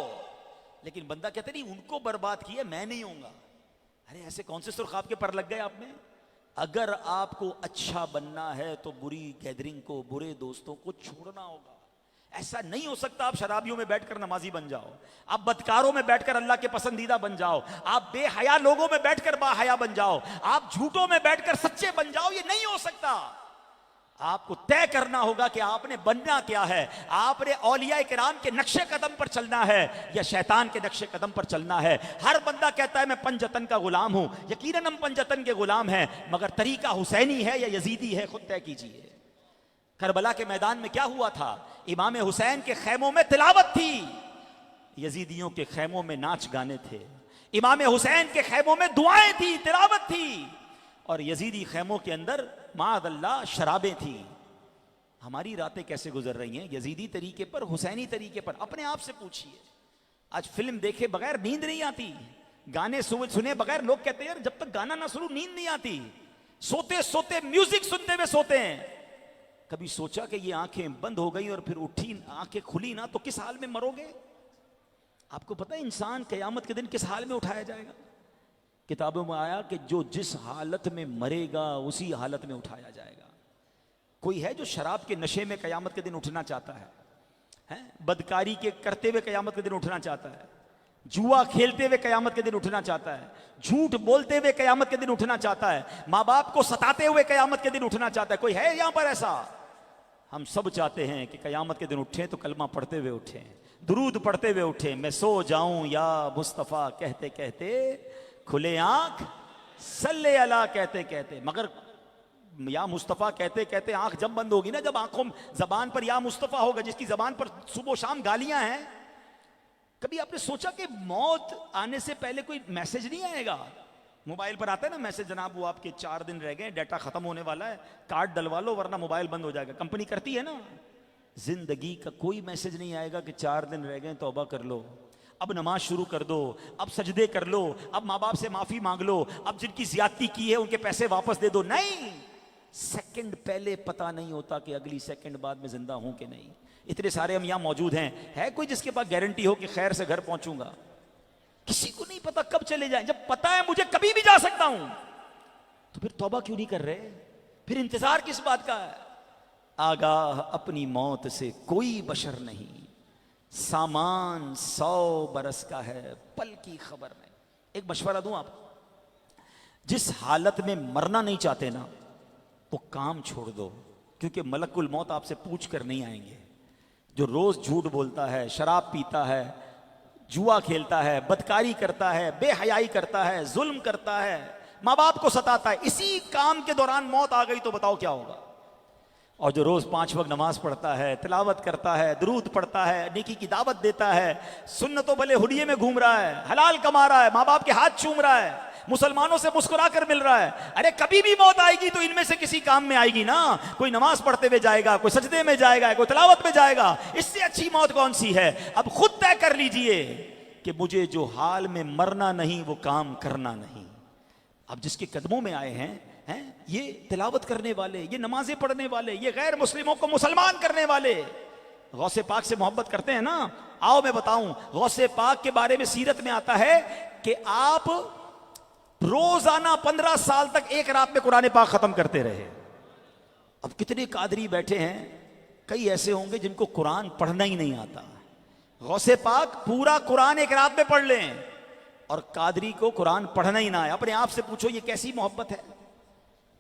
लेकिन बंदा कहते नहीं उनको बर्बाद किया मैं नहीं होऊंगा। अरे ऐसे कौन से सुर्खाब के पर लग गए आप में? अगर आपको अच्छा बनना है तो बुरी गैदरिंग को, बुरे दोस्तों को छोड़ना होगा। ऐसा नहीं हो सकता आप शराबियों में बैठकर नमाजी बन जाओ, आप बदकारों में बैठकर अल्लाह के पसंदीदा बन जाओ, आप बेहया लोगों में बैठकर बाहया बन जाओ, आप झूठों में बैठकर सच्चे बन जाओ। ये नहीं हो सकता। आपको तय करना होगा कि आपने बनना क्या है। आपने औलिया किराम के नक्शे कदम पर चलना है या शैतान के नक्शे कदम पर चलना है। हर बंदा कहता है मैं पंजतन का गुलाम हूं, यकीनन हम पंजतन के गुलाम हैं, मगर तरीका हुसैनी है या यजीदी है खुद तय कीजिए। करबला के मैदान में क्या हुआ था? इमाम हुसैन के खैमों में तिलावत थी, यजीदियों के खैमों में नाच गाने थे। इमाम हुसैन के खैमों में दुआएं थी, तिलावत थी, और यजीदी खैमों के अंदर माअल्लाह शराबें थी। हमारी रातें कैसे गुजर रही हैं? यजीदी तरीके पर, हुसैनी तरीके पर। अपने आप से पूछिए। आज फिल्म देखे बगैर नींद नहीं आती, गाने सुने बगैर, लोग कहते हैं यार जब तक गाना ना सुनो नींद नहीं आती, सोते सोते म्यूजिक सुनते हुए सोते हैं। कभी सोचा कि ये आंखें बंद हो गई और फिर उठी, आंखें खुली ना तो किस हाल में मरोगे? आपको पता है इंसान कयामत के दिन किस हाल में उठाया जाएगा? किताबों में आया कि जो जिस हालत में मरेगा उसी हालत में उठाया जाएगा। कोई है जो शराब के नशे में कयामत के दिन उठना चाहता है? बदकारी के करते हुए कयामत के दिन उठना चाहता है? जुआ खेलते हुए कयामत के दिन उठना चाहता है? झूठ बोलते हुए कयामत के दिन उठना चाहता है? माँ बाप को सताते हुए कयामत के दिन उठना चाहता है? कोई है यहां पर ऐसा? हम सब चाहते हैं कि कयामत के दिन उठें तो कलमा पढ़ते हुए उठें, दुरूद पढ़ते हुए उठें। मैं सो जाऊं या मुस्तफ़ा कहते कहते, खुले आंख सल्ले अला कहते कहते। मगर या मुस्तफ़ा कहते कहते आंख जब बंद होगी ना, जब आंखों जबान पर या मुस्तफ़ा होगा, जिसकी जबान पर सुबह शाम गालियां हैं। कभी आपने सोचा कि मौत आने से पहले कोई मैसेज नहीं आएगा? मोबाइल पर आता है ना मैसेज, जनाब वो आपके 4 दिन रह गए, डाटा खत्म होने वाला है, कार्ड डलवा लो वरना मोबाइल बंद हो जाएगा। कंपनी करती है ना। जिंदगी का कोई मैसेज नहीं आएगा कि 4 दिन रह गए, तौबा कर लो, अब नमाज शुरू कर दो, अब सजदे कर लो, अब माँ बाप से माफी मांग लो, अब जिनकी ज्यादती की है उनके पैसे वापस दे दो। नहीं, सेकंड पहले पता नहीं होता कि अगली सेकंड बाद में जिंदा हूं कि नहीं। इतने सारे हम यहां मौजूद हैं, है कोई जिसके पास गारंटी हो कि खैर से घर पहुंचूंगा? किसी को नहीं पता कब चले जाएं। जब पता है मुझे कभी भी जा सकता हूं, तो फिर तौबा क्यों नहीं कर रहे? फिर इंतजार किस बात का है? आगाह अपनी मौत से कोई बशर नहीं, सामान 100 बरस का है, पल की खबर नहीं। एक मशवरा दूं आपको, जिस हालत में मरना नहीं चाहते ना, वो काम छोड़ दो, क्योंकि मलकुल मौत आपसे पूछ कर नहीं आएंगे। जो रोज झूठ बोलता है, शराब पीता है, जुआ खेलता है, बदकारी करता है, बेहयाई करता है, जुल्म करता है, माँ बाप को सताता है, इसी काम के दौरान मौत आ गई तो बताओ क्या होगा। और जो रोज 5 वक्त नमाज पढ़ता है, तिलावत करता है, दुरूद पढ़ता है, नेकी की दावत देता है, सुन्नतों भले हुलिये में घूम रहा है, हलाल कमा रहा है, माँ बाप के हाथ चूम रहा है, मुसलमानों से मुस्कुरा कर मिल रहा है, अरे कभी भी मौत आएगी तो इनमें से किसी काम में आएगी ना। कोई नमाज पढ़ते हुए जाएगा, कोई सजदे में जाएगा, कोई तिलावत में जाएगा। इससे अच्छी मौत कौन सी है? अब खुद तय कर लीजिए कि मुझे जो हाल में मरना नहीं वो काम करना नहीं। अब जिसके कदमों में आए हैं ये तिलावत करने वाले, ये नमाजें पढ़ने वाले, ये गैर मुस्लिमों को मुसलमान करने वाले, गौसे पाक से मोहब्बत करते हैं ना। आओ मैं बताऊं, गौसे पाक के बारे में सीरत में आता है कि आप रोजाना 15 साल तक एक रात में कुरान पाक खत्म करते रहे। अब कितने कादरी बैठे हैं, कई ऐसे होंगे जिनको कुरान पढ़ना ही नहीं आता। गौसे पाक पूरा कुरान एक रात में पढ़ लें और कादरी को कुरान पढ़ना ही ना आए। अपने आप से पूछो ये कैसी मोहब्बत है?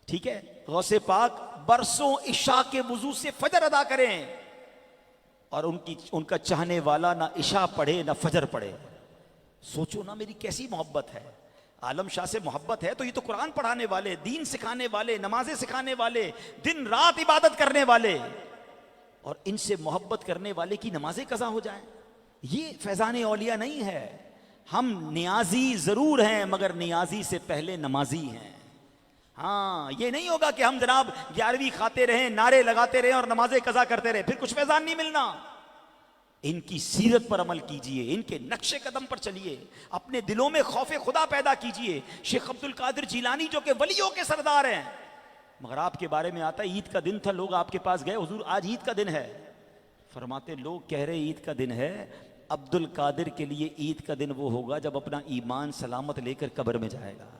ठीक है, गौसे पाक बरसों इशा के वुजू से फजर अदा करें और उनका चाहने वाला ना इशा पढ़े ना फजर पढ़े। सोचो ना मेरी कैसी मोहब्बत है। आलम शाह से मोहब्बत है तो ये तो कुरान पढ़ाने वाले, दीन सिखाने वाले, नमाजें सिखाने वाले, दिन रात इबादत करने वाले, और इनसे मोहब्बत करने वाले की नमाजें कज़ा हो जाएं, ये फैजान औलिया नहीं है। हम नियाजी जरूर हैं मगर नियाजी से पहले नमाजी हैं। हाँ, ये नहीं होगा कि हम जनाब 11वीं खाते रहें, नारे लगाते रहें और नमाजें कज़ा करते रहें, फिर कुछ फैजान नहीं मिलना। इनकी सीरत पर अमल कीजिए, इनके नक्शे कदम पर चलिए, अपने दिलों में खौफ खुदा पैदा कीजिए। शेख अब्दुल कादिर जीलानी जो कि वलियों के सरदार हैं, मगर आपके बारे में आता है ईद का दिन था, लोग आपके पास गए, हुजूर आज ईद का दिन है। फरमाते लोग कह रहे ईद का दिन है, अब्दुल कादिर के लिए ईद का दिन वो होगा जब अपना ईमान सलामत लेकर कब्र में जाएगा।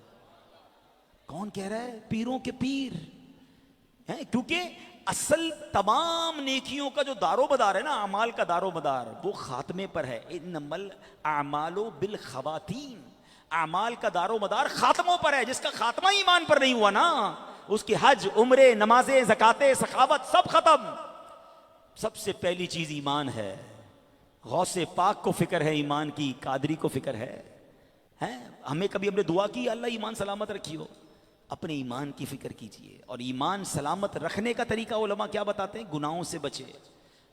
कौन कह रहा है? पीरों के पीर हैं, क्योंकि असल तमाम नेकियों का जो दारोमदार है ना, अमाल का दारोमदार, वो खात्मे पर है। इन्नमल अमालो बिल खवातीम, अमाल का दारोमदार खात्मों पर है। जिसका खात्मा ईमान पर नहीं हुआ ना, उसकी हज, उम्रे, नमाजें, ज़कातें, सखावत सब खत्म। सबसे पहली चीज ईमान है। गौसे पाक को फिक्र है ईमान की, कादरी को फिक्र है? हमें कभी हमने दुआ की अल्लाह ईमान सलामत रखियो? अपने ईमान की फिक्र कीजिए। और ईमान सलामत रखने का तरीका उलमा क्या बताते हैं? गुनाहों से बचे।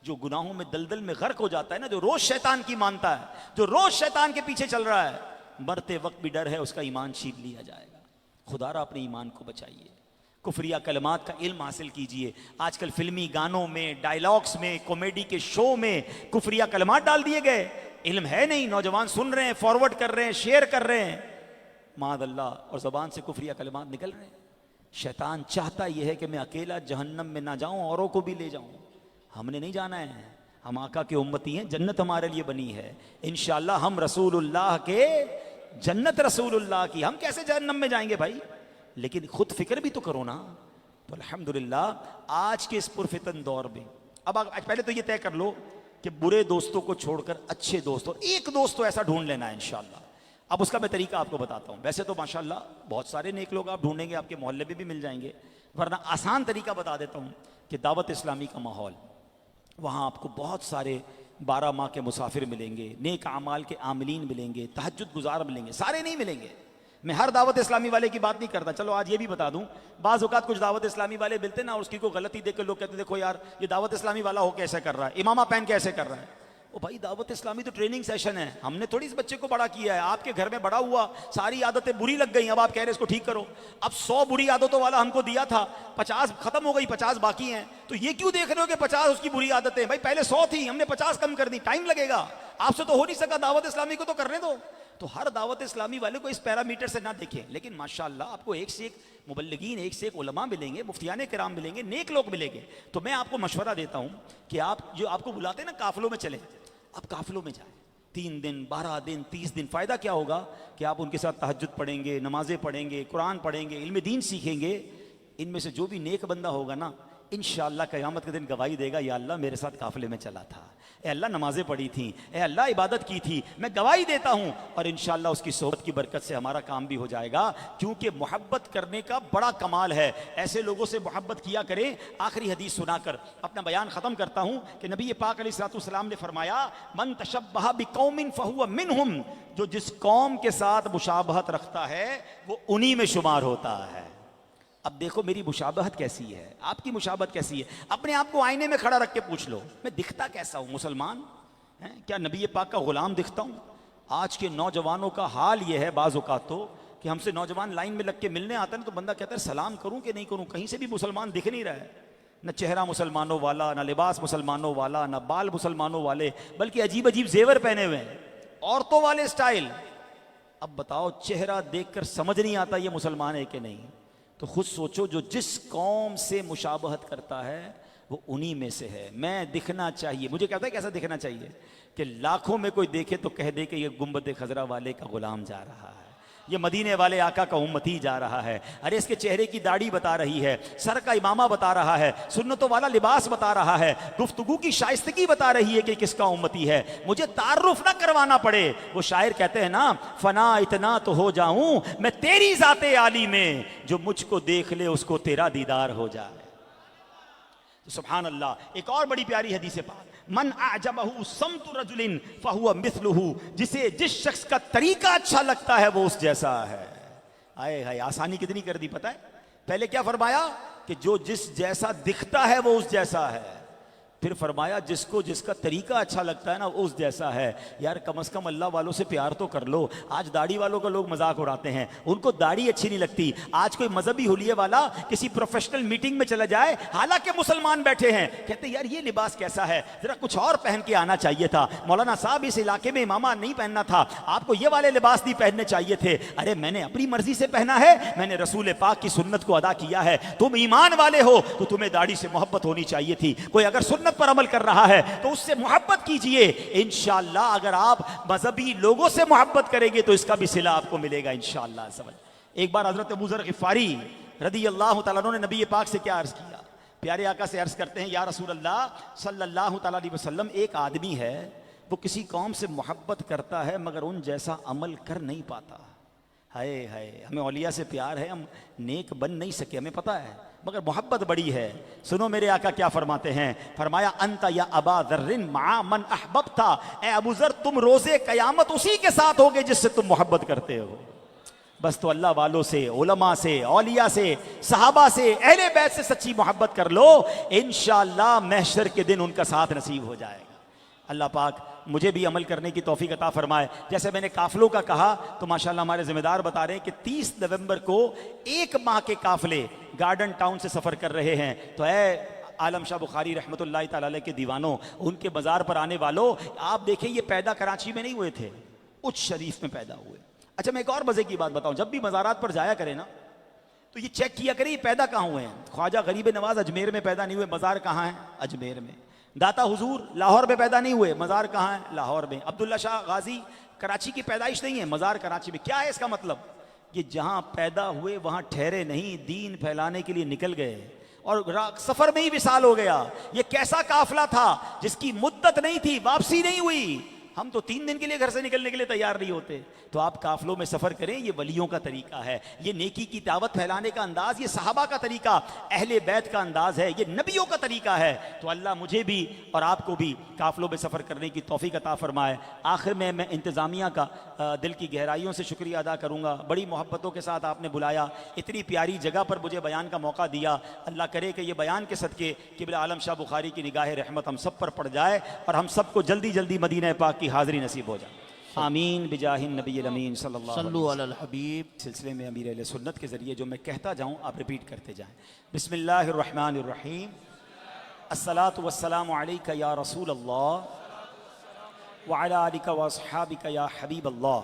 जो गुनाहों में दलदल में गर्क हो जाता है ना, जो रोज शैतान की मानता है, जो रोज शैतान के पीछे चल रहा है, मरते वक्त भी डर है उसका ईमान छीन लिया जाएगा। खुदारा अपने ईमान को बचाइए। कुफरिया कलमात का इल्म हासिल कीजिए। आजकल फिल्मी गानों में, डायलॉग्स में, कॉमेडी के शो में कुफरिया कलमात डाल दिए गए। इल्म है नहीं, नौजवान सुन रहे हैं, फॉरवर्ड कर रहे हैं, शेयर कर रहे हैं, मादअल्लाह, और ज़बान से कुफरिया कलमात निकल रहे हैं। शैतान चाहता यह है कि मैं अकेला जहन्नम में ना जाऊं, औरों को भी ले जाऊं। हमने नहीं जाना है, हम आका के उम्मती हैं, जन्नत हमारे लिए बनी है। इंशाअल्लाह हम रसूलुल्लाह के, जन्नत रसूलुल्लाह की। हम कैसे जहन्नम में जाएंगे भाई? लेकिन खुद फिक्र भी तो करो ना। तो अल्हम्दुलिल्लाह आज के इस पुरफितन दौर में, अब पहले तो ये तय कर लो कि बुरे दोस्तों को छोड़कर अच्छे दोस्त, और एक दोस्त तो ऐसा ढूंढ लेना है इंशाअल्लाह। अब उसका मैं तरीका आपको बताता हूँ। वैसे तो माशाअल्लाह बहुत सारे नेक लोग आप ढूंढेंगे, आपके मोहल्ले में भी मिल जाएंगे, वरना आसान तरीका बता देता हूँ कि दावत इस्लामी का माहौल, वहाँ आपको बहुत सारे 12 माह के मुसाफिर मिलेंगे, नेक आमाल के आमिलीन मिलेंगे, तहज्जुद गुजार मिलेंगे। सारे नहीं मिलेंगे, मैं हर दावत इस्लामी वाले की बात नहीं करता। चलो आज ये भी बता दूं, बाज़ औक़ात कुछ दावत इस्लामी वाले मिलते ना, और उसकी कोई गलती देख कर लोग कहते देखो यार ये दावत इस्लामी वाला हो कैसे कर रहा है, इमामा पहन के ऐसे कर रहा है। ओ भाई, दावत इस्लामी तो ट्रेनिंग सेशन है। हमने थोड़ी इस बच्चे को बड़ा किया है, आपके घर में बड़ा हुआ, सारी आदतें बुरी लग गई, अब आप कह रहे हैं इसको ठीक करो। अब 100 बुरी आदतों वाला हमको दिया था, 50 खत्म हो गई, 50 बाकी हैं। तो ये क्यों देख रहे हो कि 50 उसकी बुरी आदतें? भाई पहले 100 थी, हमने 50 कम कर दी, टाइम लगेगा। आपसे तो हो नहीं सका, दावत इस्लामी को तो करने दो। तो हर दावत इस्लामी वाले को इस पैरामीटर से ना देखें। लेकिन माशाअल्लाह आपको एक से एक मुबल्लिगीन, एक से एक उलमा मिलेंगे, मुफ्तियाने किराम मिलेंगे, नेक लोग मिलेंगे। तो मैं आपको मशवरा देता हूं कि आप जो आपको बुलाते हैं ना काफिलों में चलें, आप काफिलों में जाएं। 3 दिन, 12 दिन, 30 दिन। फ़ायदा क्या होगा कि आप उनके साथ तहज्जुद पढ़ेंगे, नमाजें पढ़ेंगे, कुरान पढ़ेंगे, इल्म दीन सीखेंगे। इनमें से जो भी नेक बंदा होगा ना, इंशाअल्लाह क़यामत के दिन गवाही देगा, या अल्लाह मेरे साथ काफ़िले में चला था, ए अल्लाह नमाज़ें पढ़ी थी, ए अल्लाह इबादत की थी, मैं गवाही देता हूँ। और इंशाअल्लाह उसकी सोहबत की बरकत से हमारा काम भी हो जाएगा, क्योंकि मोहब्बत करने का बड़ा कमाल है। ऐसे लोगों से मोहब्बत किया करें। आखिरी हदीस सुनाकर अपना बयान ख़त्म करता हूँ कि नबी पाक अलैहिस्सलाम ने फरमाया, मन तशब्बह बिकौमिन फहुव मिनहुम, जो जिस कौम के साथ मुशाबहत रखता है वो उन्हीं में शुमार होता है। अब देखो मेरी मुशाबहत कैसी है, आपकी मुशाबहत कैसी है। अपने आप को आईने में खड़ा रख के पूछ लो, मैं दिखता कैसा हूँ? मुसलमान हैं क्या? नबी पाक का गुलाम दिखता हूँ? आज के नौजवानों का हाल ये है बाज़ औक़ात तो कि हमसे नौजवान लाइन में लग के मिलने आते हैं तो बंदा कहता है सलाम करूँ कि नहीं करूँ, कहीं से भी मुसलमान दिख नहीं रहा है। न चेहरा मुसलमानों वाला, न लिबास मुसलमानों वाला, न बाल मुसलमानों वाले, बल्कि अजीब अजीब जेवर पहने हुए हैं, औरतों वाले स्टाइल। अब बताओ, चेहरा देखकर समझ नहीं आता ये मुसलमान है कि नहीं। तो खुद सोचो, जो जिस कौम से मुशाबहत करता है वो उन्हीं में से है। मैं दिखना चाहिए, मुझे कहता है कैसा दिखना चाहिए कि लाखों में कोई देखे तो कह दे कि ये गुंबद खजरा वाले का गुलाम जा रहा है, ये मदीने वाले आका का उम्मती जा रहा है। अरे इसके चेहरे की दाढ़ी बता रही है, सर का इमामा बता रहा है, सुन्नतों वाला लिबास बता रहा है, गुफ्तगू की शाइस्तगी बता रही है कि किसका उम्मती है। मुझे तारुफ ना करवाना पड़े। वो शायर कहते हैं ना, फना इतना तो हो जाऊं मैं तेरी जाते आली में, जो मुझको देख ले उसको तेरा दीदार हो जाए। तो सुभान अल्लाह। एक और बड़ी प्यारी हदीस है पाक, मन अअजबहु समतु रजुलिन फहुव मिथलुहु, जिसे जिस शख्स का तरीका अच्छा लगता है वो उस जैसा है। आए हाय, आसानी कितनी कर दी पता है। पहले क्या फरमाया कि जो जिस जैसा दिखता है वो उस जैसा है, फिर फरमाया जिसको जिसका तरीका अच्छा लगता है ना वो उस जैसा है। यार कम से कम अल्लाह वालों से प्यार तो कर लो। आज दाढ़ी वालों का लोग मजाक उड़ाते हैं, उनको दाढ़ी अच्छी नहीं लगती। आज कोई मजहबी हुलिये वाला किसी प्रोफेशनल मीटिंग में चला जाए, हालांकि मुसलमान बैठे हैं, कहते यार ये लिबास कैसा है, जरा कुछ और पहन के आना चाहिए था। मौलाना साहब इस इलाके में इमामा नहीं पहनना था, आपको ये वाले लिबास नहीं पहनने चाहिए थे। अरे मैंने अपनी मर्जी से पहना है, मैंने रसूल पाक की सुन्नत को अदा किया है। तुम ईमान वाले हो तो तुम्हें दाढ़ी से मोहब्बत होनी चाहिए थी। कोई अगर सुन्नत पर अमल कर रहा है तो उससे मोहब्बत कीजिए। इंशाअल्लाह अगर आप मजहबी लोगों से मोहब्बत करेंगे तो इसका भी सिला आपको मिलेगा इंशाअल्लाह। समझ। एक बार हजरत अबू ज़र ग़िफ़ारी रज़ियल्लाहु ताला अन्हु ने नबी पाक से क्या अर्ज किया। प्यारे आका से अर्ज करते हैं, या रसूल अल्लाह सल्लल्लाहु ताला अलैहि वसल्लम, एक आदमी है वो किसी कौम से मोहब्बत करता है मगर उन जैसा अमल कर नहीं पाता। हाय हाय, हमें औलिया से प्यार है, हम नेक बन नहीं सके, हमें पता है, मगर मोहब्बत बड़ी है। सुनो मेरे आका क्या फरमाते हैं। फरमाया, अंता या अबा ज़र्रिन मा मन अहबब्ता, ए अबू ज़र तुम रोज़े क़यामत उसी के साथ होगे जिससे तुम मोहब्बत करते हो। बस तो अल्लाह वालों से, उलमा से, औलिया से, सहाबा से, अहले बैत से सच्ची मोहब्बत कर लो, इंशाअल्लाह महशर के दिन उनका साथ नसीब हो जाएगा। अल्लाह पाक मुझे भी अमल करने की तौफीक अता फरमाए। जैसे मैंने काफिलों का कहा तो माशाल्लाह हमारे ज़िम्मेदार बता रहे हैं कि 30 नवंबर को एक माह के काफिले गार्डन टाउन से सफ़र कर रहे हैं। तो आलम शाह बुखारी रहमतुल्लाह ताला अलैह के दीवानों, उनके बाजार पर आने वालों, आप देखें ये पैदा कराची में नहीं हुए थे, उच्च शरीफ में पैदा हुए। अच्छा मैं एक और मज़े की बात बताऊं, जब भी मज़ारात पर जाया करें ना तो ये चेक किया करें ये पैदा कहाँ हुए हैं। ख्वाजा गरीब नवाज अजमेर में पैदा नहीं हुए, मज़ार कहाँ है? अजमेर में। दाता हुजूर लाहौर में पैदा नहीं हुए, मज़ार कहाँ है? लाहौर में। अब्दुल्ला शाह गाजी कराची की पैदाइश नहीं है, मज़ार कराची में। क्या है इसका मतलब? ये जहाँ पैदा हुए वहाँ ठहरे नहीं, दीन फैलाने के लिए निकल गए और सफ़र में ही विसाल हो गया। ये कैसा काफिला था जिसकी मुद्दत नहीं थी, वापसी नहीं हुई। हम तो 3 दिन के लिए घर से निकलने के लिए तैयार नहीं होते। तो आप काफिलों में सफ़र करें, ये वलियों का तरीका है, ये नेकी की दावत फैलाने का अंदाज़, ये सहाबा का तरीका, अहले बैत का अंदाज़ है, ये नबियों का तरीका है। तो अल्लाह मुझे भी और आपको भी काफिलों में सफ़र करने की तौफीक अता फरमाए। आखिर में मैं इंतज़ामिया का दिल की गहराइयों से शुक्रिया अदा करूँगा। बड़ी मोहब्बतों के साथ आपने बुलाया, इतनी प्यारी जगह पर मुझे बयान का मौका दिया। अल्लाह करे कि ये बयान के सदके क़िबला आलम शाह बुखारी की निगाह रहमत हम सब पर पड़ जाए और हम सबको जल्दी जल्दी मदीना पाक की हाज़िरी नसीब हो जाए। आमीन बिजाहिन नबी अमीन सल्लल्लाहु अलैहि हबीब। सिलसिले में अमीर अहले सुन्नत के ज़रिए जो मैं कहता जाऊँ आप रिपीट करते जाएँ। बिस्मिल्लाहिर रहमानिर रहीम। अस्सलातु वस्सलामु अलैका या रसूल अल्लाह व अला आलिका व अस्हाबिका या हबीब अल्लाह।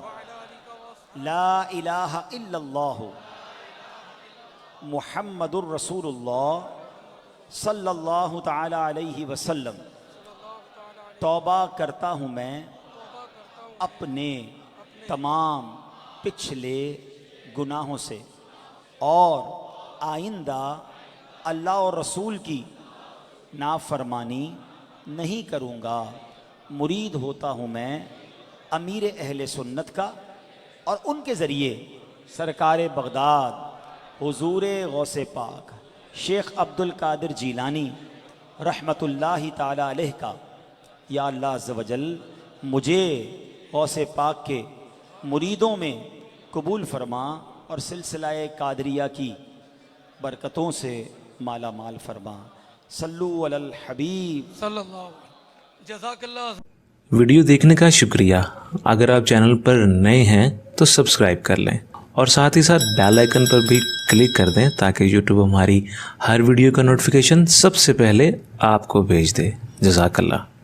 ला इलाहा इल्लल्लाह मुहम्मदुर रसूलुल्लाह सल्लल्लाहु तआला अलैहि वसल्लम। तौबा करता हूँ मैं अपने तमाम पिछले गुनाहों से और आइंदा अल्लाह और रसूल की नाफरमानी नहीं करूँगा। मुरीद होता हूँ मैं अमीर अहले सुन्नत का और उनके ज़रिए सरकार बगदाद हुजूर गौसे पाक शेख अब्दुल कादिर जीलानी रहमतुल्लाहि ताला अलैह का। या अल्लाह अज़्ज़ व जल मुझे गौसे पाक के मुरीदों में कबूल फरमा और सिलसिलाए कादरिया की बरकतों से माला माल फरमा। सल्लु अलल हबीब सल्लल्लाहु जज़ाकल्लाह। वीडियो देखने का शुक्रिया। अगर आप चैनल पर नए हैं तो सब्सक्राइब कर लें और साथ ही साथ बेल आइकन पर भी क्लिक कर दें ताकि यूट्यूब हमारी हर वीडियो का नोटिफिकेशन सबसे पहले आपको भेज दे। जज़ाकल्लाह।